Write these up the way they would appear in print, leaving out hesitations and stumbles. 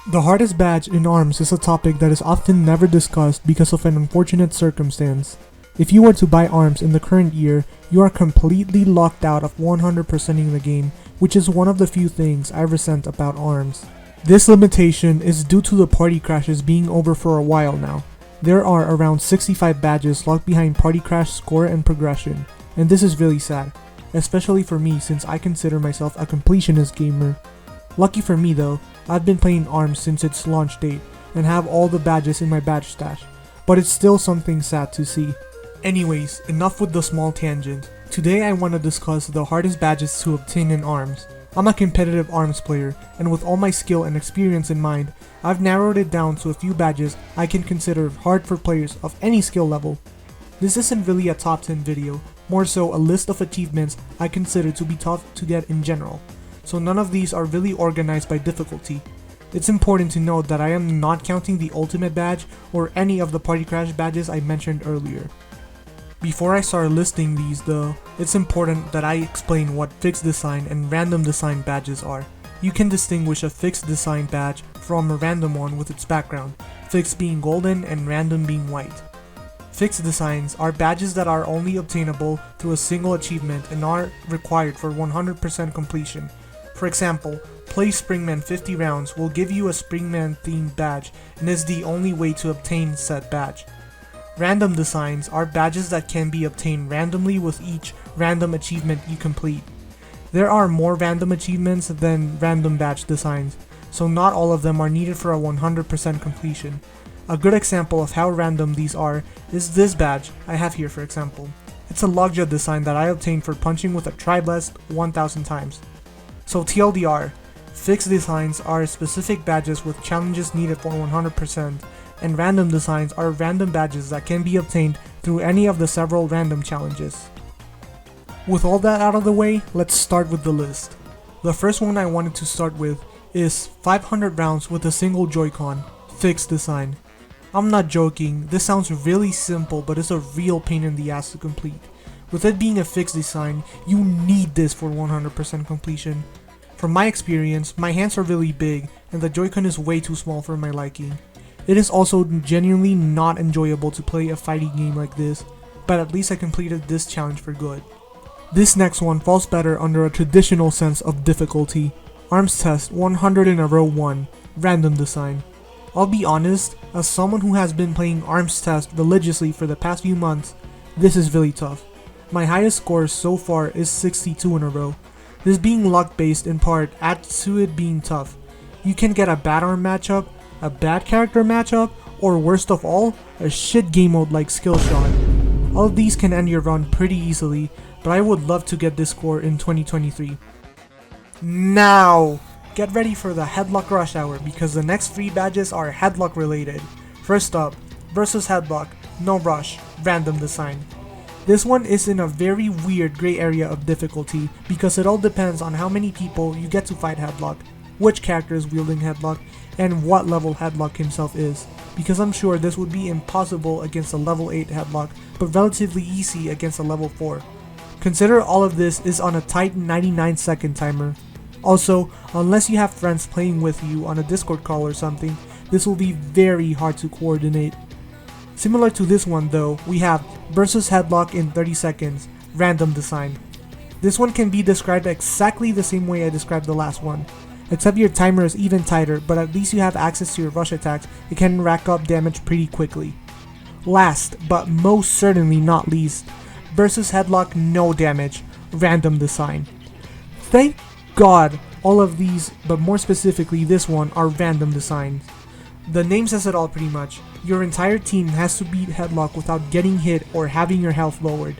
The hardest badge in ARMS is a topic that is often never discussed because of an unfortunate circumstance. If you were to buy ARMS in the current year, you are completely locked out of 100%ing the game, which is one of the few things I resent about ARMS. This limitation is due to the party crashes being over for a while now. There are around 65 badges locked behind party crash score and progression, and this is really sad, especially for me since I consider myself a completionist gamer. Lucky for me though, I've been playing ARMS since its launch date and have all the badges in my badge stash, but it's still something sad to see. Anyways, enough with the small tangent. Today I want to discuss the hardest badges to obtain in ARMS. I'm a competitive ARMS player, and with all my skill and experience in mind, I've narrowed it down to a few badges I can consider hard for players of any skill level. This isn't really a top 10 video, more so a list of achievements I consider to be tough to get in general, so none of these are really organized by difficulty. It's important to note that I am not counting the ultimate badge or any of the party crash badges I mentioned earlier. Before I start listing these though, it's important that I explain what fixed design and random design badges are. You can distinguish a fixed design badge from a random one with its background, fixed being golden and random being white. Fixed designs are badges that are only obtainable through a single achievement and are required for 100% completion. For example, play Springman 50 rounds will give you a Springman themed badge and is the only way to obtain said badge. Random designs are badges that can be obtained randomly with each random achievement you complete. There are more random achievements than random badge designs, so not all of them are needed for a 100% completion. A good example of how random these are is this badge I have here for example. It's a lockjaw design that I obtained for punching with a tri-blast 1000 times. So TLDR, fixed designs are specific badges with challenges needed for 100%, and random designs are random badges that can be obtained through any of the several random challenges. With all that out of the way, let's start with the list. The first one I wanted to start with is 500 rounds with a single Joy-Con, fixed design. I'm not joking, this sounds really simple but it's a real pain in the ass to complete. With it being a fixed design, you need this for 100% completion. From my experience, my hands are really big and the Joy-Con is way too small for my liking. It is also genuinely not enjoyable to play a fighting game like this, but at least I completed this challenge for good. This next one falls better under a traditional sense of difficulty. ARMS Test 100 in a row 1, random design. I'll be honest, as someone who has been playing ARMS Test religiously for the past few months, this is really tough. My highest score so far is 62 in a row. This being luck based in part adds to it being tough. You can get a bad arm matchup, a bad character matchup, or worst of all, a shit game mode like skill shot. All of these can end your run pretty easily, but I would love to get this score in 2023. Now, get ready for the Headlock rush hour because the next 3 badges are Headlock related. First up, versus Headlock, no rush, random design. This one is in a very weird gray area of difficulty because it all depends on how many people you get to fight Headlock, which character is wielding Headlock, and what level Headlock himself is, because I'm sure this would be impossible against a level 8 Headlock, but relatively easy against a level 4. Consider all of this is on a tight 99-second timer. Also, unless you have friends playing with you on a Discord call or something, this will be very hard to coordinate. Similar to this one though, we have versus Headlock in 30 seconds, random design. This one can be described exactly the same way I described the last one, except your timer is even tighter, but at least you have access to your rush attacks. It can rack up damage pretty quickly. Last, but most certainly not least, versus Headlock no damage, random design. Thank God all of these, but more specifically this one, are random designs. The name says it all pretty much. Your entire team has to beat Headlock without getting hit or having your health lowered.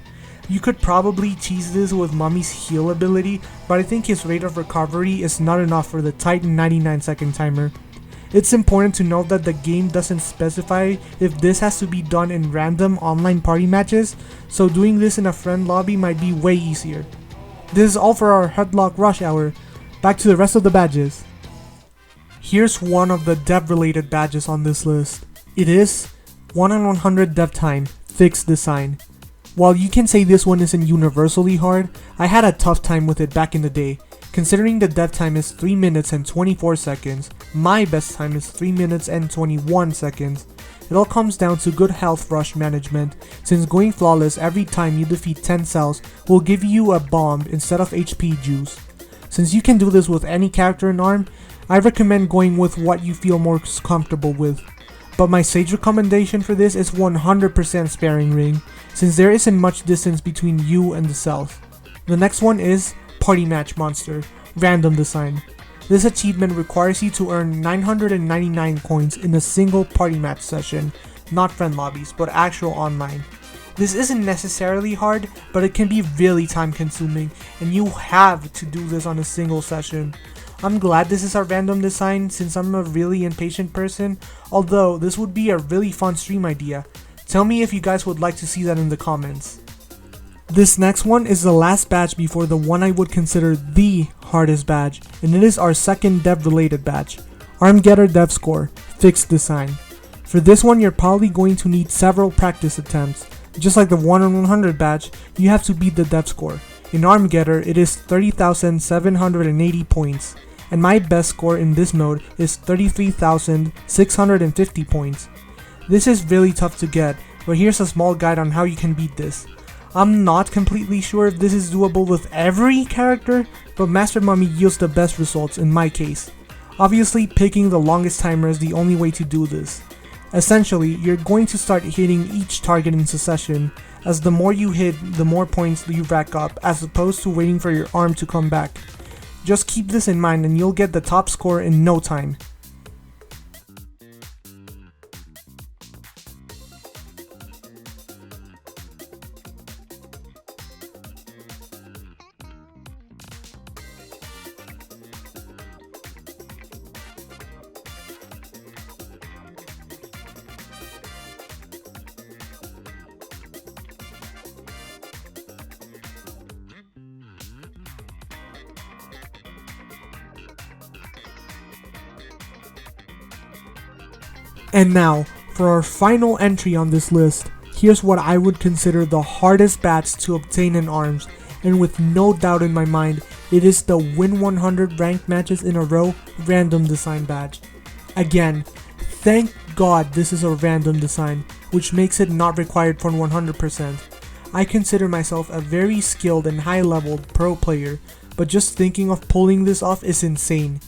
You could probably cheese this with Mummy's heal ability, but I think his rate of recovery is not enough for the tight 99-second timer. It's important to note that the game doesn't specify if this has to be done in random online party matches, so doing this in a friend lobby might be way easier. This is all for our Headlock rush hour. Back to the rest of the badges. Here's one of the dev related badges on this list. It is 1 on 100 dev time, fixed design. While you can say this one isn't universally hard, I had a tough time with it back in the day. Considering the death time is 3 minutes and 24 seconds, my best time is 3 minutes and 21 seconds. It all comes down to good health rush management, since going flawless every time you defeat 10 cells will give you a bomb instead of HP juice. Since you can do this with any character in ARM, I recommend going with what you feel most comfortable with. But my sage recommendation for this is 100% sparing ring, since there isn't much distance between you and the cells. The next one is Party Match Monster, Random Design. This achievement requires you to earn 999 coins in a single party match session, not friend lobbies, but actual online. This isn't necessarily hard, but it can be really time consuming, and you have to do this on a single session. I'm glad this is a random design since I'm a really impatient person, although this would be a really fun stream idea. Tell me if you guys would like to see that in the comments. This next one is the last badge before the one I would consider the hardest badge, and it is our second dev related badge, Armgetter Dev Score, Fixed Design. For this one you're probably going to need several practice attempts. Just like the 1 on 100 badge, you have to beat the dev score. In Armgetter it is 30,780 points, and my best score in this mode is 33,650 points. This is really tough to get, but here's a small guide on how you can beat this. I'm not completely sure if this is doable with every character, but Master Mummy yields the best results in my case. Obviously, picking the longest timer is the only way to do this. Essentially, you're going to start hitting each target in succession, as the more you hit, the more points you rack up, as opposed to waiting for your arm to come back. Just keep this in mind and you'll get the top score in no time. And now, for our final entry on this list, here's what I would consider the hardest badge to obtain in ARMS, and with no doubt in my mind, it is the win 100 ranked matches in a row random design badge. Again, thank God this is a random design, which makes it not required for 100%. I consider myself a very skilled and high-leveled pro player, but just thinking of pulling this off is insane.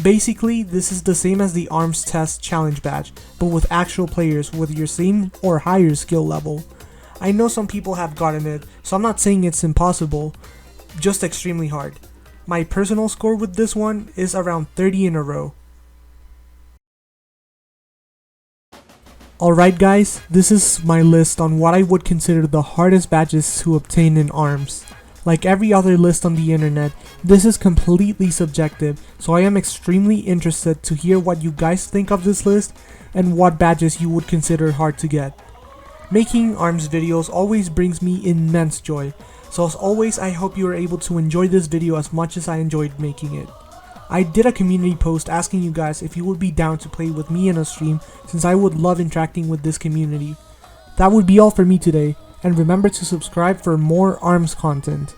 Basically, this is the same as the ARMS Test Challenge badge, but with actual players with your same or higher skill level. I know some people have gotten it, so I'm not saying it's impossible, just extremely hard. My personal score with this one is around 30 in a row. Alright guys, this is my list on what I would consider the hardest badges to obtain in ARMS. Like every other list on the internet, this is completely subjective, so I am extremely interested to hear what you guys think of this list and what badges you would consider hard to get. Making ARMS videos always brings me immense joy, so as always I hope you are able to enjoy this video as much as I enjoyed making it. I did a community post asking you guys if you would be down to play with me in a stream, since I would love interacting with this community. That would be all for me today, and remember to subscribe for more ARMS content.